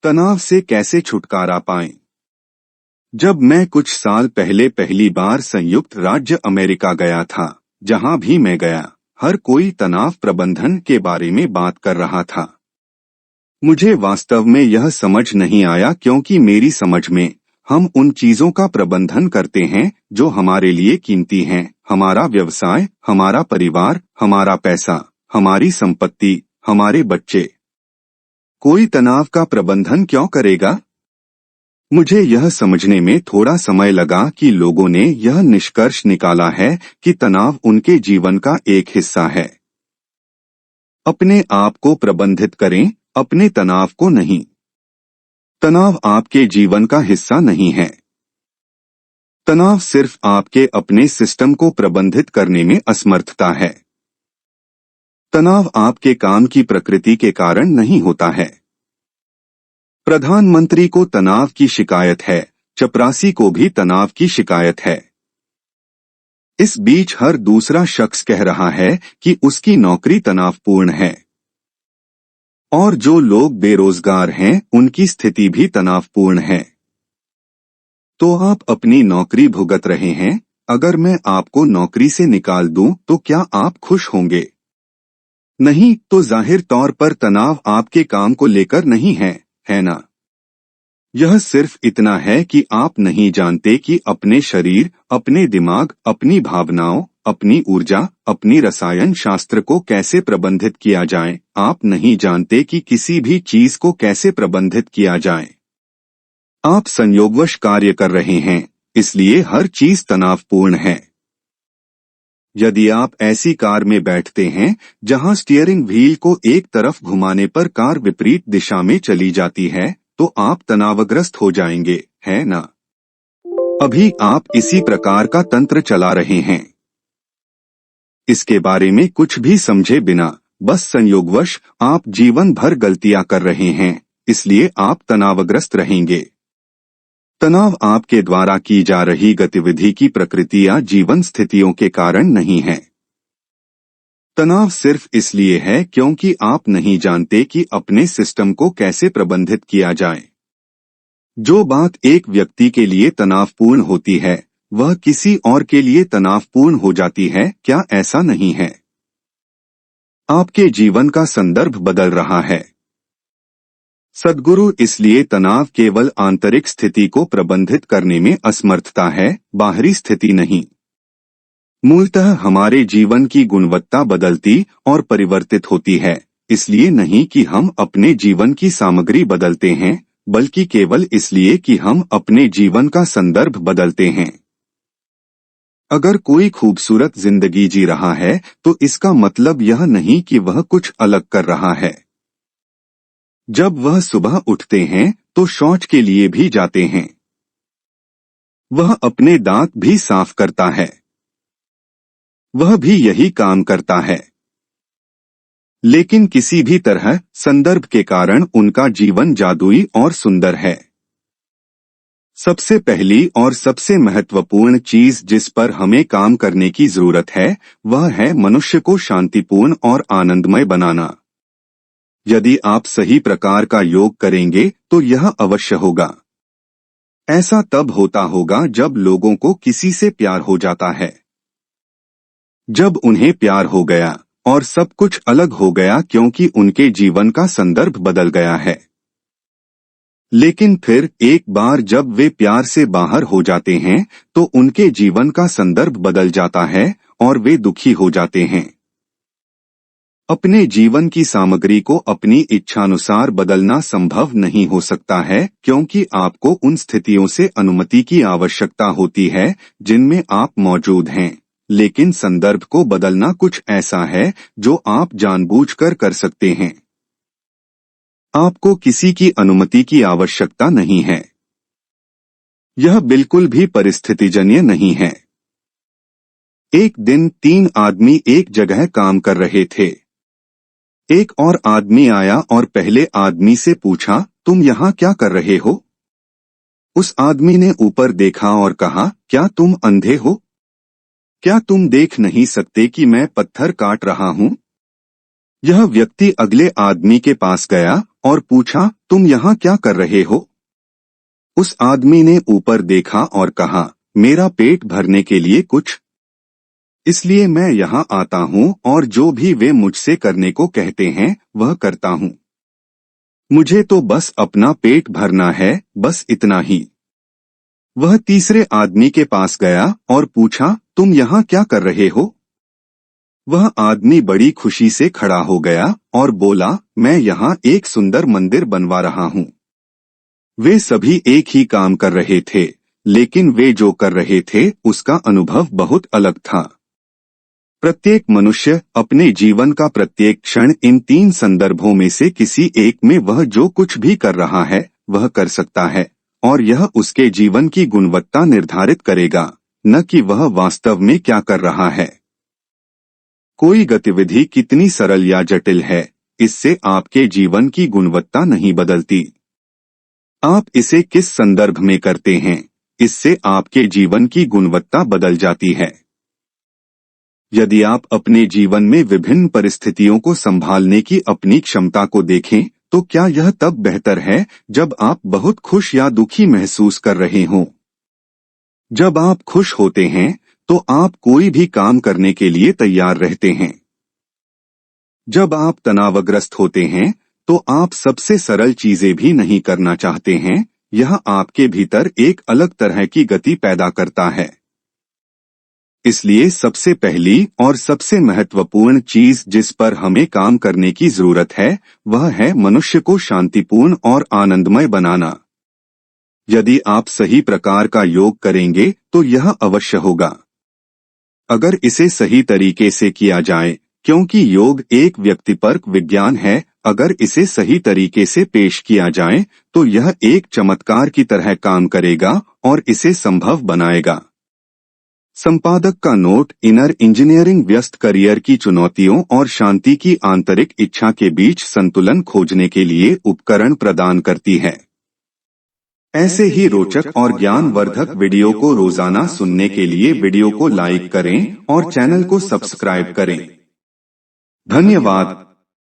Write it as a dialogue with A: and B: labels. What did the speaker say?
A: तनाव से कैसे छुटकारा पाएं? जब मैं कुछ साल पहले पहली बार संयुक्त राज्य अमेरिका गया था, जहां भी मैं गया, हर कोई तनाव प्रबंधन के बारे में बात कर रहा था। मुझे वास्तव में यह समझ नहीं आया क्योंकि मेरी समझ में हम उन चीजों का प्रबंधन करते हैं जो हमारे लिए कीमती हैं, हमारा व्यवसाय, हमारा परिवार, हमारा पैसा, हमारी संपत्ति, हमारे बच्चे। कोई तनाव का प्रबंधन क्यों करेगा? मुझे यह समझने में थोड़ा समय लगा कि लोगों ने यह निष्कर्ष निकाला है कि तनाव उनके जीवन का एक हिस्सा है। अपने आप को प्रबंधित करें, अपने तनाव को नहीं। तनाव आपके जीवन का हिस्सा नहीं है। तनाव सिर्फ आपके अपने सिस्टम को प्रबंधित करने में असमर्थता है। तनाव आपके काम की प्रकृति के कारण नहीं होता है। प्रधानमंत्री को तनाव की शिकायत है, चपरासी को भी तनाव की शिकायत है। इस बीच हर दूसरा शख्स कह रहा है कि उसकी नौकरी तनावपूर्ण है। और जो लोग बेरोजगार हैं, उनकी स्थिति भी तनावपूर्ण है। तो आप अपनी नौकरी भुगत रहे हैं। अगर मैं आपको नौकरी से निकाल दूं तो क्या आप खुश होंगे? नहीं, तो जाहिर तौर पर तनाव आपके काम को लेकर नहीं है ना? यह सिर्फ इतना है कि आप नहीं जानते कि अपने शरीर, अपने दिमाग, अपनी भावनाओं, अपनी ऊर्जा, अपनी रसायन शास्त्र को कैसे प्रबंधित किया जाए। आप नहीं जानते कि किसी भी चीज को कैसे प्रबंधित किया जाए। आप संयोगवश कार्य कर रहे हैं, इसलिए हर चीज तनावपूर्ण है। यदि आप ऐसी कार में बैठते हैं जहां स्टीयरिंग व्हील को एक तरफ घुमाने पर कार विपरीत दिशा में चली जाती है, तो आप तनावग्रस्त हो जाएंगे, है ना? अभी आप इसी प्रकार का तंत्र चला रहे हैं। इसके बारे में कुछ भी समझे बिना, बस संयोगवश आप जीवन भर गलतियां कर रहे हैं, इसलिए आप तनावग्रस्त रहेंगे। तनाव आपके द्वारा की जा रही गतिविधि की प्रकृति या जीवन स्थितियों के कारण नहीं है। तनाव सिर्फ इसलिए है क्योंकि आप नहीं जानते कि अपने सिस्टम को कैसे प्रबंधित किया जाए। जो बात एक व्यक्ति के लिए तनावपूर्ण होती है, वह किसी और के लिए तनावपूर्ण हो जाती है, क्या ऐसा नहीं है? आपके जीवन का संदर्भ बदल रहा है। सद्गुरु इसलिए तनाव केवल आंतरिक स्थिति को प्रबंधित करने में असमर्थता है, बाहरी स्थिति नहीं। मूलतः हमारे जीवन की गुणवत्ता बदलती और परिवर्तित होती है, इसलिए नहीं कि हम अपने जीवन की सामग्री बदलते हैं, बल्कि केवल इसलिए कि हम अपने जीवन का संदर्भ बदलते हैं। अगर कोई खूबसूरत जिंदगी जी रहा है, तो इसका मतलब यह नहीं कि वह कुछ अलग कर रहा है। जब वह सुबह उठते हैं, तो शौच के लिए भी जाते हैं। वह अपने दांत भी साफ करता है। वह भी यही काम करता है। लेकिन किसी भी तरह संदर्भ के कारण उनका जीवन जादुई और सुंदर है। सबसे पहली और सबसे महत्वपूर्ण चीज जिस पर हमें काम करने की जरूरत है, वह है मनुष्य को शांतिपूर्ण और आनंदमय बनाना। यदि आप सही प्रकार का योग करेंगे तो यह अवश्य होगा। ऐसा तब होता होगा जब लोगों को किसी से प्यार हो जाता है। जब उन्हें प्यार हो गया और सब कुछ अलग हो गया क्योंकि उनके जीवन का संदर्भ बदल गया है। लेकिन फिर एक बार जब वे प्यार से बाहर हो जाते हैं, तो उनके जीवन का संदर्भ बदल जाता है और वे दुखी हो जाते हैं। अपने जीवन की सामग्री को अपनी इच्छानुसार बदलना संभव नहीं हो सकता है, क्योंकि आपको उन स्थितियों से अनुमति की आवश्यकता होती है जिनमें आप मौजूद हैं। लेकिन संदर्भ को बदलना कुछ ऐसा है जो आप जानबूझकर कर सकते हैं। आपको किसी की अनुमति की आवश्यकता नहीं है। यह बिल्कुल भी परिस्थितिजन्य नहीं है। एक दिन 3 आदमी एक जगह काम कर रहे थे। एक और आदमी आया और पहले आदमी से पूछा, तुम यहाँ क्या कर रहे हो? उस आदमी ने ऊपर देखा और कहा, क्या तुम अंधे हो? क्या तुम देख नहीं सकते कि मैं पत्थर काट रहा हूँ? यह व्यक्ति अगले आदमी के पास गया और पूछा, तुम यहाँ क्या कर रहे हो? उस आदमी ने ऊपर देखा और कहा, मेरा पेट भरने के लिए कुछ, इसलिए मैं यहाँ आता हूँ और जो भी वे मुझसे करने को कहते हैं वह करता हूँ। मुझे तो बस अपना पेट भरना है, बस इतना ही। वह तीसरे आदमी के पास गया और पूछा, तुम यहाँ क्या कर रहे हो? वह आदमी बड़ी खुशी से खड़ा हो गया और बोला, मैं यहाँ एक सुंदर मंदिर बनवा रहा हूँ। वे सभी एक ही काम कर रहे थे, लेकिन वे जो कर रहे थे उसका अनुभव बहुत अलग था। प्रत्येक मनुष्य अपने जीवन का प्रत्येक क्षण इन 3 संदर्भों में से किसी एक में वह जो कुछ भी कर रहा है वह कर सकता है, और यह उसके जीवन की गुणवत्ता निर्धारित करेगा, न कि वह वास्तव में क्या कर रहा है। कोई गतिविधि कितनी सरल या जटिल है, इससे आपके जीवन की गुणवत्ता नहीं बदलती। आप इसे किस संदर्भ में करते हैं, इससे आपके जीवन की गुणवत्ता बदल जाती है। यदि आप अपने जीवन में विभिन्न परिस्थितियों को संभालने की अपनी क्षमता को देखें, तो क्या यह तब बेहतर है जब आप बहुत खुश या दुखी महसूस कर रहे हों? जब आप खुश होते हैं, तो आप कोई भी काम करने के लिए तैयार रहते हैं। जब आप तनावग्रस्त होते हैं, तो आप सबसे सरल चीजें भी नहीं करना चाहते हैं। यह आपके भीतर एक अलग तरह की गति पैदा करता है। इसलिए सबसे पहली और सबसे महत्वपूर्ण चीज जिस पर हमें काम करने की जरूरत है, वह है मनुष्य को शांतिपूर्ण और आनंदमय बनाना। यदि आप सही प्रकार का योग करेंगे तो यह अवश्य होगा। अगर इसे सही तरीके से किया जाए, क्योंकि योग एक व्यक्तिपरक विज्ञान है, अगर इसे सही तरीके से पेश किया जाए तो यह एक चमत्कार की तरह काम करेगा और इसे संभव बनाएगा। संपादक का नोट, इनर इंजीनियरिंग व्यस्त करियर की चुनौतियों और शांति की आंतरिक इच्छा के बीच संतुलन खोजने के लिए उपकरण प्रदान करती है। ऐसे ही रोचक और ज्ञानवर्धक वीडियो को रोजाना सुनने के लिए वीडियो को लाइक करें और चैनल को सब्सक्राइब करें। धन्यवाद।